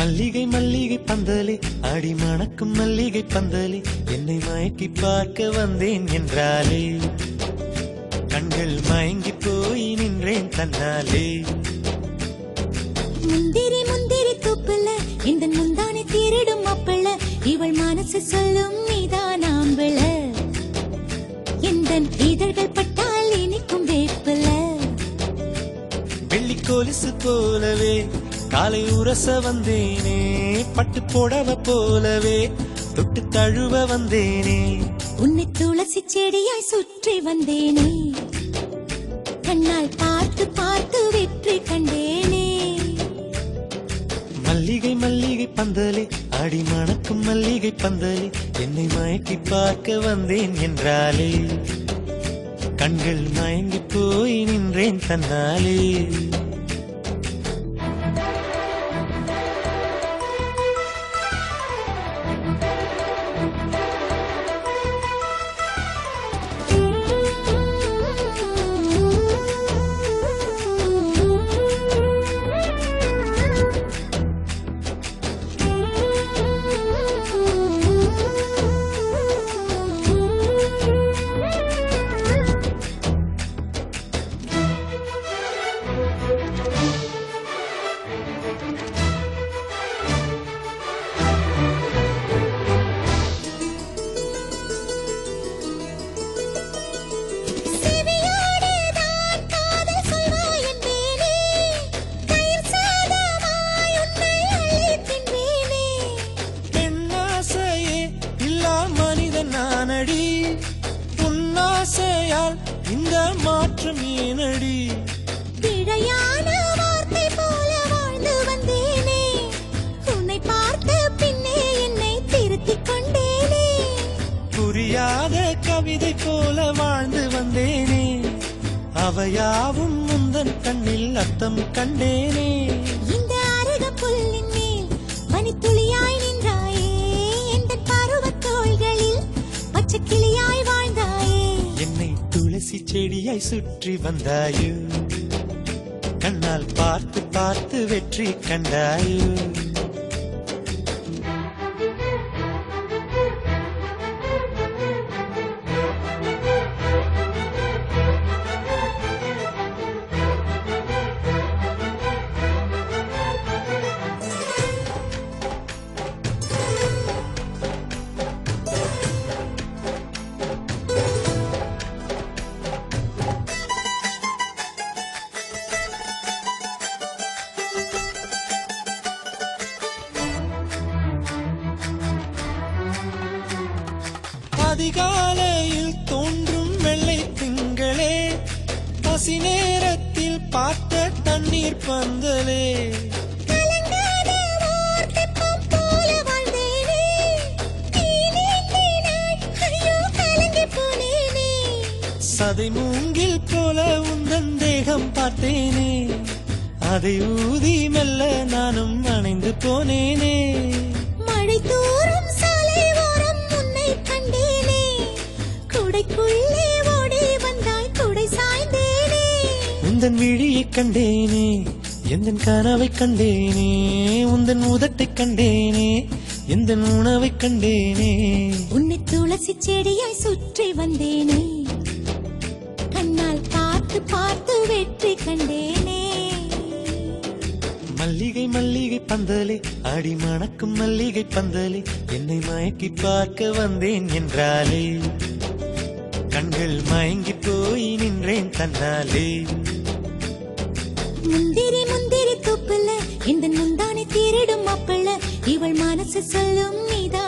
மல்லிகை மல்லிகை பந்தலே அடி மணக்கும் மல்லிகை பந்தலே என்னை மயக்கி பார்க்க வந்தேன் என்றாலே கண்கள் மயங்கி போய் நின்றேன் தன்னாலே. முந்திரி முந்திரி தூப்புல இந்த முந்தானை திருடும் மாப்பிள்ள இவள் மனசு சொல்லும் நீதான் ஆம்பிள இந்த இதழ்கள் பட்டால் இனிக்கும் வேப்பில. வெள்ளி கொலுசு போலவே காலை உரச வந்தேனே பட்டு புடவ போலவே தொட்டு தழுவ வந்தேனே உன்னை துளசி செடியாய் சுற்றி வந்தேனே கண்ணால் பார்த்து பார்த்து வெற்றி கண்டேனே. மல்லிகை மல்லிகை பந்தலே அடி மணக்கும் மல்லிகை பந்தலே என்னை மயக்கி பார்க்க வந்தேன் என்றாலே கண்கள் மயங்கி போய் நின்றேன் தன்னாலே. நானடி உன்னாசையால் இந்த மாற்றம் ஏனடி பிழையான வார்த்தை போல வாழ்ந்து வந்தேனே உன்னை பார்த்த பின்னே என்னை திருத்திக் கொண்டேனே. புரியாத கவிதை போல வாழ்ந்து வந்தேனே அவையாவும் முந்தன் கண்ணில் அர்த்தம் கண்டேனே. இந்த அருக புல்லின் மேல் பனித்துளியாய் நின்றாயே எந்த பருவத் தோள்களில் பச்சை கிளியாய் வாழ்ந்தாயே என்னை துளசி செடியாய் சுற்றி வந்தாயோ கண்ணால் பார்த்து பார்த்து வெற்றி கண்டாயோ. அதிகாலையில் தோன்றும் வெள்ளை திங்களே பசி நேரத்தில் பார்த்த தண்ணீர் பந்தலே சதை மூங்கில் போல உந்தன் தேகம் பார்த்தேனே அதை ஊதி மெல்ல நானும் அணைந்து போனேனே. மழை தூரும் சாலை ஓரம் உன்னை கண்டேனே குடைக்குள்ளே ஓடி வந்தாய் குடை சாய்ந்தேனே. உந்தன் விழியை கண்டேனே எந்தன் கனவை கண்டேனே உந்தன் உதட்டை கண்டேனே எந்தன் உணவை கண்டேனே. உன்னை துளசி செடியாய் சுற்றி வந்தேனே கண்ணால் பார்த்து பார்த்து வெற்றி கண்டேனே. மல்லிகை மல்லிகை பந்தலே அடி மணக்கும் மல்லிகை பந்தலே என்னை மயக்கி பார்க்க வந்தேன் என்றாலே கண்கள் மயங்கி போய் நின்றேன் தன்னாலே. முந்திரி முந்திரி தூப்புல இந்த முந்தானை திருடும் மாப்பிள்ள இவள் மனசு சொல்லும் நீதான்